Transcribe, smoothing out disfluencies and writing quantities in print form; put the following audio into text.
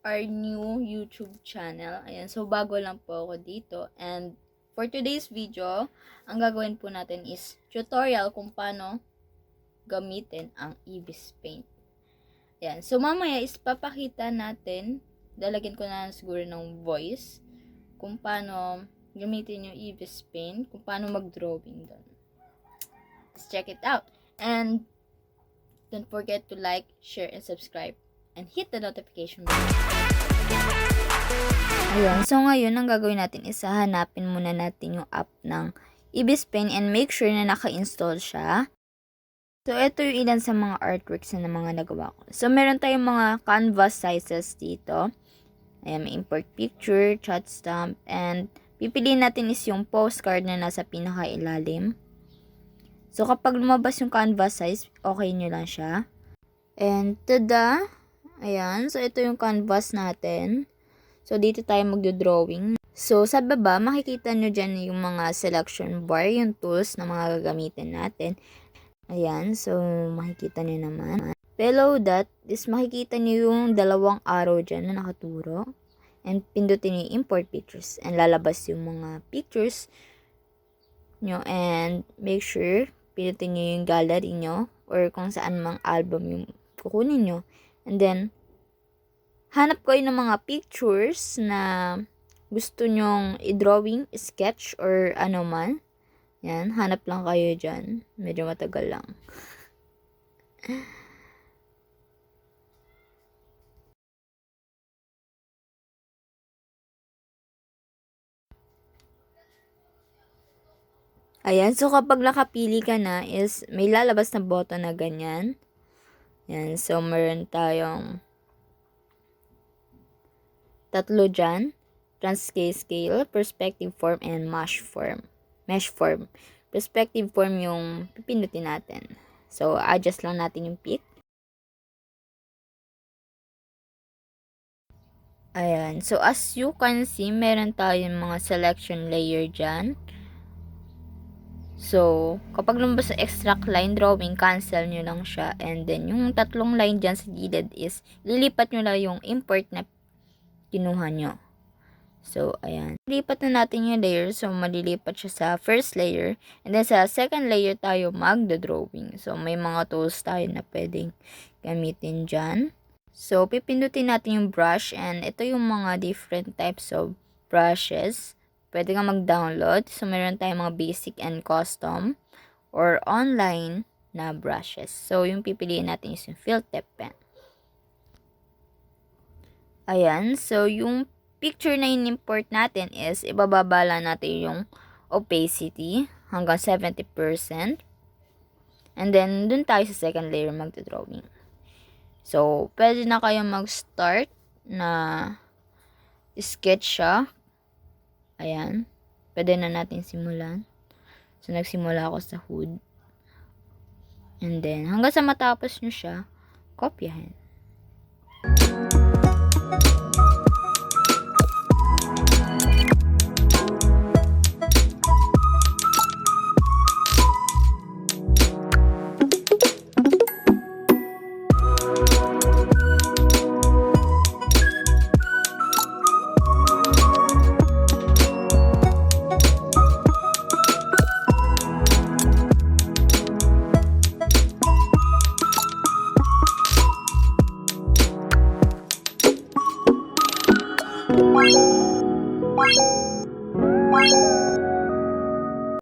our new YouTube channel. Ayan, so bago lang po ako dito. And for today's video, ang gagawin po natin is tutorial kung paano gamitin ang Ibis Paint. Ayan, so mamaya is papakita natin, dalagyan ko na siguro ng voice, kung paano gamitin yung Ibis Paint, kung paano mag-drawing doon. Let's check it out. And don't forget to like, share, and subscribe. And hit the notification bell. Ayan, so ngayon, ang gagawin natin is hanapin muna natin yung app ng Ibis Paint and make sure na naka-install siya. So, ito yung ilan sa mga artworks na mga nagawa ko. So, meron tayong mga canvas sizes dito. Ayan, may import picture, chat stamp, and pipiliin natin is yung postcard na nasa pinaka-ilalim. So, kapag lumabas yung canvas size, okay nyo lang siya. And, tada! Ayan, so ito yung canvas natin. So, dito tayo magdo-drawing. So, sa baba, makikita nyo dyan yung mga selection bar, yung tools na mga gagamitin natin. Ayan, so makikita nyo naman. Below that is makikita nyo yung dalawang arrow dyan na nakaturo. And pindutin nyo yung import pictures. And lalabas yung mga pictures nyo. And make sure, pindutin nyo yung gallery nyo or kung saan mang album yung kukunin nyo. And then, hanap kayo ng mga pictures na gusto nyong i-drawing, sketch, or ano man. Yan, hanap lang kayo dyan. Medyo matagal lang. Ayan, so kapag nakapili ka na is may lalabas na button na ganyan. Yan, so meron tayong tatlo dyan. Transcale, perspective form, and mesh form. Perspective form yung pipindutin natin. So, adjust lang natin yung pick. Ayan. So, as you can see, meron tayong mga selection layer dyan. So, kapag lumabas sa extract line drawing, cancel nyo lang siya. And then, yung tatlong line dyan sa gilid is, lilipat nyo lang yung import na kinuha nyo. So, ayan. Lilipat na natin yung layer. So, malilipat siya sa first layer. And then, sa second layer tayo magdo-drawing. So, may mga tools tayo na pwedeng gamitin dyan. So, pipindutin natin yung brush. And ito yung mga different types of brushes. Pwede ka mag-download. So, meron tayong mga basic and custom or online na brushes. So, yung pipiliin natin is yung Fill Tip Pen. Ayan. So, yung picture na in-import natin is ibababala natin yung opacity hanggang 70%. And then, dun tayo sa second layer magdodrawing. So, pwede na kayo mag-start na sketch siya. Ayan. Pwede na natin simulan. So, nagsimula ako sa hood. And then, hanggang sa matapos nyo siya, kopyahin. Bye.